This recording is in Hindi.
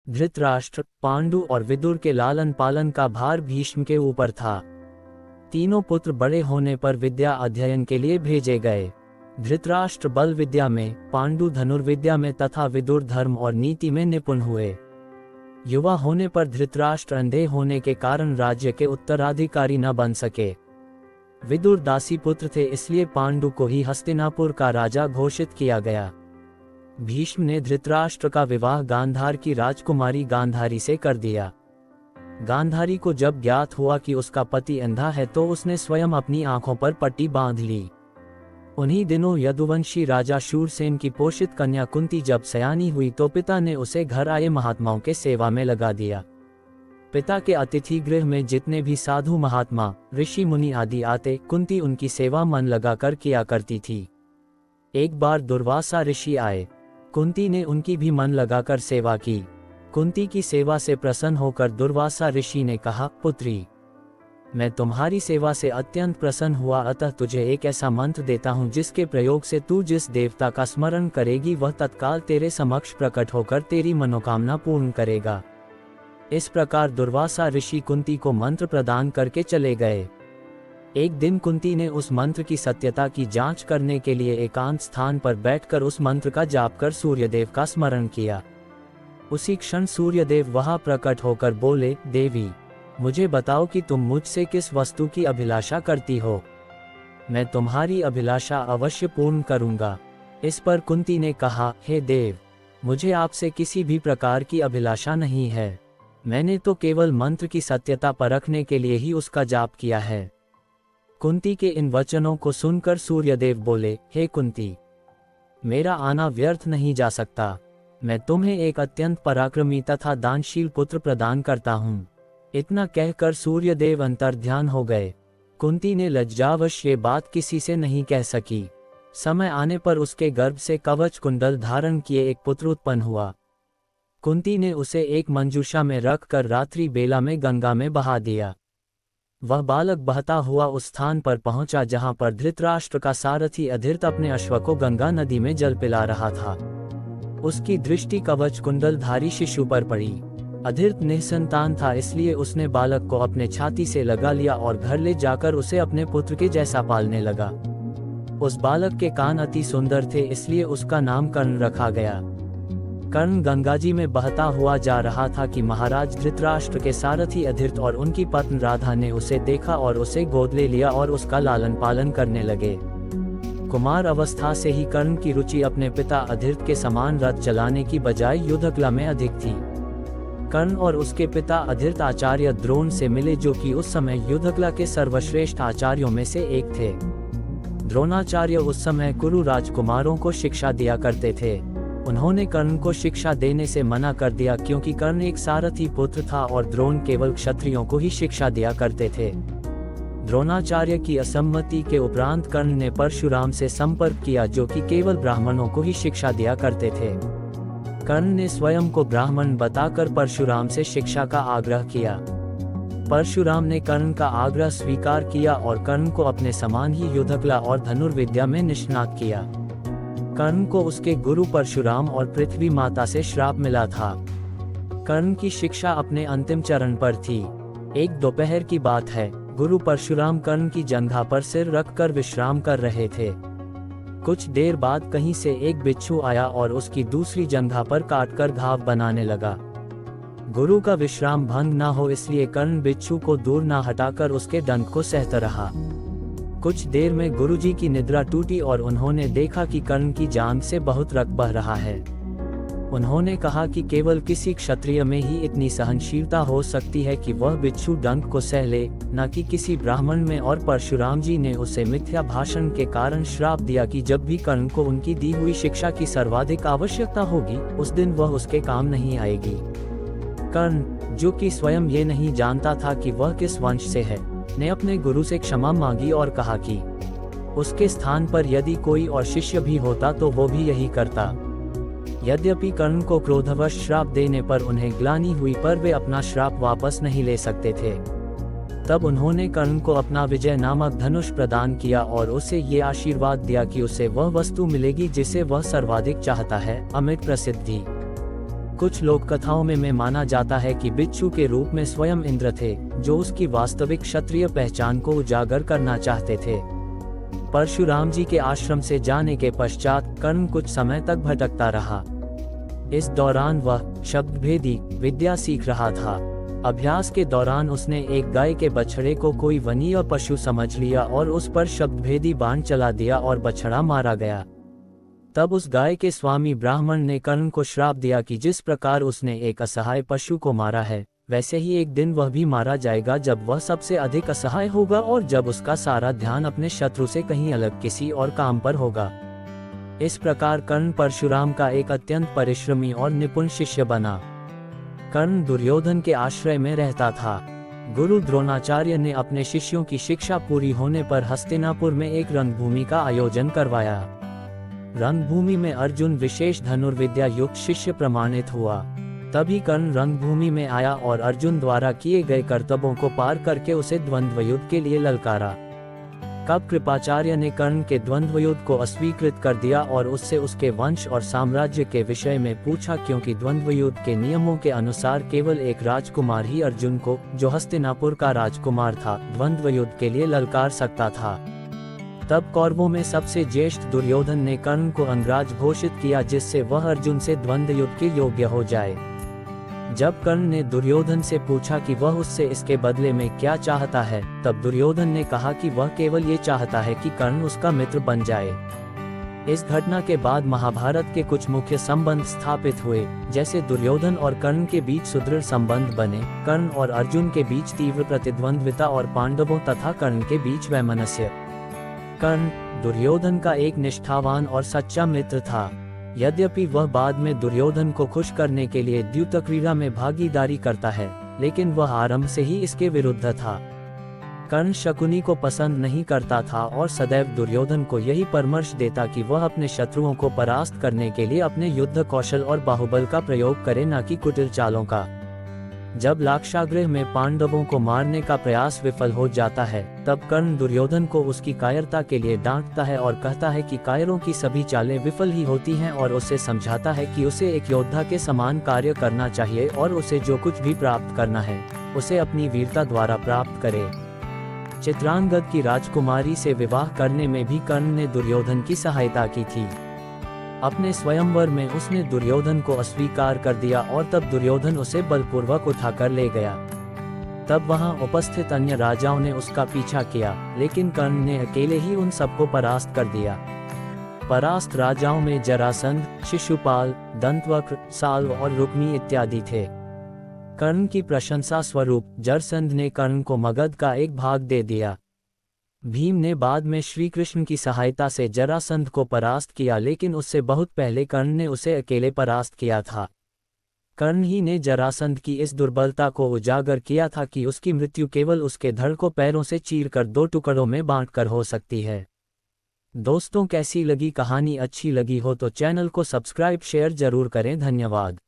धृतराष्ट्र, पांडु और विदुर के लालन पालन का भार भीष्म के ऊपर था। तीनों पुत्र बड़े होने पर विद्या अध्ययन के लिए भेजे गए। धृतराष्ट्र बल विद्या में, पांडु धनुर्विद्या में तथा विदुर धर्म और नीति में निपुण हुए। युवा होने पर धृतराष्ट्र अंधे होने के कारण राज्य के उत्तराधिकारी न बन सके। विदुर दासी पुत्र थे, इसलिए पांडु को ही हस्तिनापुर का राजा घोषित किया गया। भीष्म ने धृतराष्ट्र का विवाह गांधार की राजकुमारी गांधारी से कर दिया। गांधारी को जब ज्ञात हुआ कि उसका पति अंधा है तो उसने स्वयं अपनी आंखों पर पट्टी बांध ली। उन्हीं दिनों यदुवंशी राजा शूरसेन की पोषित कन्या कुंती जब सयानी हुई तो पिता ने उसे घर आए महात्माओं के सेवा में लगा दिया। पिता के अतिथि गृह में जितने भी साधु महात्मा, ऋषि मुनि आदि आते, कुंती उनकी सेवा मन लगाकर किया करती थी। एक बार दुर्वासा ऋषि आए। कुंती ने उनकी भी मन लगाकर सेवा की। कुंती की सेवा से प्रसन्न होकर दुर्वासा ऋषि ने कहा, पुत्री, मैं तुम्हारी सेवा से अत्यंत प्रसन्न हुआ, अतः तुझे एक ऐसा मंत्र देता हूँ जिसके प्रयोग से तू जिस देवता का स्मरण करेगी वह तत्काल तेरे समक्ष प्रकट होकर तेरी मनोकामना पूर्ण करेगा। इस प्रकार दुर्वासा ऋषि कुंती को मंत्र प्रदान करके चले गए। एक दिन कुंती ने उस मंत्र की सत्यता की जांच करने के लिए एकांत स्थान पर बैठकर उस मंत्र का जाप कर सूर्यदेव का स्मरण किया। उसी क्षण सूर्यदेव वहां प्रकट होकर बोले, देवी, मुझे बताओ कि तुम मुझसे किस वस्तु की अभिलाषा करती हो। मैं तुम्हारी अभिलाषा अवश्य पूर्ण करूंगा। इस पर कुंती ने कहा, हे देव, मुझे आपसे किसी भी प्रकार की अभिलाषा नहीं है। मैंने तो केवल मंत्र की सत्यता परखने के लिए ही उसका जाप किया है। कुंती के इन वचनों को सुनकर सूर्यदेव बोले, हे कुंती, मेरा आना व्यर्थ नहीं जा सकता। मैं तुम्हें एक अत्यंत पराक्रमी तथा दानशील पुत्र प्रदान करता हूँ। इतना कहकर सूर्यदेव अंतर्ध्यान हो गए। कुंती ने लज्जावश ये बात किसी से नहीं कह सकी। समय आने पर उसके गर्भ से कवच कुंडल धारण किए एक पुत्र उत्पन्न हुआ। कुंती ने उसे एक मंजूषा में रखकर रात्रि बेला में गंगा में बहा दिया। वह बालक बहता हुआ उस स्थान पर पहुंचा जहां पर धृतराष्ट्र का सारथी अधीर्त अपने अश्व को गंगा नदी में जल पिला रहा था। उसकी दृष्टि कवच कुंडलधारी शिशु पर पड़ी। अधीर्त निसंतान था, इसलिए उसने बालक को अपने छाती से लगा लिया और घर ले जाकर उसे अपने पुत्र के जैसा पालने लगा। उस बालक के कान अति सुंदर थे, इसलिए उसका नाम कर्ण रखा गया। कर्ण गंगाजी में बहता हुआ जा रहा था कि महाराज धृतराष्ट्र के सारथी अधीर्त और उनकी पत्नी राधा ने उसे देखा और उसे गोद ले लिया और उसका लालन पालन करने लगे। कुमार अवस्था से ही कर्ण की रुचि अपने पिता अधीर्त के समान रथ चलाने की बजाय युद्धकला में अधिक थी। कर्ण और उसके पिता अधीर्त आचार्य द्रोण से मिले, जो कि उस समय युद्धकला के सर्वश्रेष्ठ आचार्यों में से एक थे। द्रोणाचार्य उस समय कुरु राजकुमारों को शिक्षा दिया करते थे। उन्होंने कर्ण को शिक्षा देने से मना कर दिया, क्योंकि कर्ण एक सारथी पुत्र था और द्रोण केवल क्षत्रियों को ही शिक्षा दिया करते थे। द्रोणाचार्य की असम्मति के उपरांत कर्ण ने परशुराम से संपर्क किया, जो कि केवल ब्राह्मणों को ही शिक्षा दिया करते थे। कर्ण ने स्वयं को ब्राह्मण बताकर परशुराम से शिक्षा का आग्रह किया। परशुराम ने कर्ण का आग्रह स्वीकार किया और कर्ण को अपने समान ही युद्धकला और धनुर्विद्या में निष्णात किया। कर्ण को उसके गुरु परशुराम और पृथ्वी माता से श्राप मिला था। कर्ण की शिक्षा अपने अंतिम चरण पर थी। एक दोपहर की बात है, गुरु परशुराम कर्ण की जंघा पर सिर रखकर विश्राम कर रहे थे। कुछ देर बाद कहीं से एक बिच्छू आया और उसकी दूसरी जंघा पर काटकर घाव बनाने लगा। गुरु का विश्राम भंग ना हो इसलिए कर्ण बिच्छू को दूर ना हटाकर उसके डंक को सहता रहा। कुछ देर में गुरुजी की निद्रा टूटी और उन्होंने देखा कि कर्ण की जांघ से बहुत रक्त बह रहा है। उन्होंने कहा कि केवल किसी क्षत्रिय में ही इतनी सहनशीलता हो सकती है कि वह बिच्छू डंक को सह ले, न कि किसी ब्राह्मण में। और परशुराम जी ने उसे मिथ्या भाषण के कारण श्राप दिया कि जब भी कर्ण को उनकी दी हुई शिक्षा की सर्वाधिक आवश्यकता होगी, उस दिन वह उसके काम नहीं आएगी। कर्ण, जो कि स्वयं ये नहीं जानता था कि वह किस वंश से है, ने अपने गुरु से क्षमा मांगी और कहा कि उसके स्थान पर यदि कोई और शिष्य भी होता तो वो भी यही करता। यद्यपि कर्ण को क्रोधवश श्राप देने पर उन्हें ग्लानि हुई, पर वे अपना श्राप वापस नहीं ले सकते थे। तब उन्होंने कर्ण को अपना विजय नामक धनुष प्रदान किया और उसे ये आशीर्वाद दिया कि उसे वह वस्तु मिलेगी जिसे वह सर्वाधिक चाहता है, अमित प्रसिद्धि। कुछ लोक कथाओं में माना जाता है कि बिच्छू के रूप में स्वयं इंद्र थे, जो उसकी वास्तविक क्षत्रिय पहचान को उजागर करना चाहते थे। परशुराम जी के आश्रम से जाने के पश्चात कर्ण कुछ समय तक भटकता रहा। इस दौरान वह शब्दभेदी विद्या सीख रहा था। अभ्यास के दौरान उसने एक गाय के बछड़े को कोई वनीय पशु समझ लिया और उस पर शब्दभेदी बाण चला दिया और बछड़ा मारा गया। तब उस गाय के स्वामी ब्राह्मण ने कर्ण को श्राप दिया कि जिस प्रकार उसने एक असहाय पशु को मारा है, वैसे ही एक दिन वह भी मारा जाएगा, जब वह सबसे अधिक असहाय होगा और जब उसका सारा ध्यान अपने शत्रु से कहीं अलग किसी और काम पर होगा। इस प्रकार कर्ण परशुराम का एक अत्यंत परिश्रमी और निपुण शिष्य बना। कर्ण दुर्योधन के आश्रय में रहता था। गुरु द्रोणाचार्य ने अपने शिष्यों की शिक्षा पूरी होने पर हस्तिनापुर में एक रणभूमि का आयोजन करवाया। रणभूमि में अर्जुन विशेष धनुर्विद्या युक्त शिष्य प्रमाणित हुआ। तभी कर्ण रणभूमि में आया और अर्जुन द्वारा किए गए कर्तव्यों को पार करके उसे द्वंद्व युद्ध के लिए ललकारा। कब कृपाचार्य ने कर्ण के द्वंद्व युद्ध को अस्वीकृत कर दिया और उससे उसके वंश और साम्राज्य के विषय में पूछा, क्योंकि द्वंद्व युद्ध के नियमों के अनुसार केवल एक राजकुमार ही अर्जुन को, जो हस्तिनापुर का राजकुमार था, द्वंद्व युद्ध के लिए ललकार सकता था। तब कौरवों में सबसे ज्येष्ठ दुर्योधन ने कर्ण को अंगराज घोषित किया, जिससे वह अर्जुन से द्वंद्व युद्ध के योग्य हो जाए। जब कर्ण ने दुर्योधन से पूछा कि वह उससे इसके बदले में क्या चाहता है, तब दुर्योधन ने कहा कि वह केवल ये चाहता है कि कर्ण उसका मित्र बन जाए। इस घटना के बाद महाभारत के कुछ मुख्य संबंध स्थापित हुए, जैसे दुर्योधन और कर्ण के बीच सुदृढ़ संबंध बने, कर्ण और अर्जुन के बीच तीव्र प्रतिद्वंद्विता और पांडवों तथा कर्ण के बीच वैमनस्य। कर्ण दुर्योधन का एक निष्ठावान और सच्चा मित्र था। यद्यपि वह बाद में दुर्योधन को खुश करने के लिए द्यूत क्रीड़ा में भागीदारी करता है, लेकिन वह आरंभ से ही इसके विरुद्ध था। कर्ण शकुनी को पसंद नहीं करता था और सदैव दुर्योधन को यही परामर्श देता कि वह अपने शत्रुओं को परास्त करने के लिए अपने युद्ध कौशल और बाहुबल का प्रयोग करे, न कि कुटिल चालों का। जब लाक्षागृह में पांडवों को मारने का प्रयास विफल हो जाता है, तब कर्ण दुर्योधन को उसकी कायरता के लिए डांटता है और कहता है कि कायरों की सभी चालें विफल ही होती हैं, और उसे समझाता है कि उसे एक योद्धा के समान कार्य करना चाहिए और उसे जो कुछ भी प्राप्त करना है, उसे अपनी वीरता द्वारा प्राप्त करे। चित्रांगद की राजकुमारी से विवाह करने में भी कर्ण ने दुर्योधन की सहायता की थी। अपने स्वयंवर में उसने दुर्योधन को अस्वीकार कर दिया और तब दुर्योधन उसे बलपूर्वक उठाकर ले गया। तब वहां उपस्थित अन्य राजाओं ने उसका पीछा किया, लेकिन कर्ण ने अकेले ही उन सबको परास्त कर दिया। परास्त राजाओं में जरासंध, शिशुपाल, दंतवक्र, साल्व और रुक्मी इत्यादि थे। कर्ण की प्रशंसा स्वरूप जरासंध ने कर्ण को मगध का एक भाग दे दिया। भीम ने बाद में श्री कृष्ण की सहायता से जरासंध को परास्त किया, लेकिन उससे बहुत पहले कर्ण ने उसे अकेले परास्त किया था। कर्ण ही ने जरासंध की इस दुर्बलता को उजागर किया था कि उसकी मृत्यु केवल उसके धड़ को पैरों से चीरकर 2 टुकड़ों में बांटकर हो सकती है। दोस्तों, कैसी लगी कहानी? अच्छी लगी हो तो चैनल को सब्सक्राइब शेयर जरूर करें। धन्यवाद।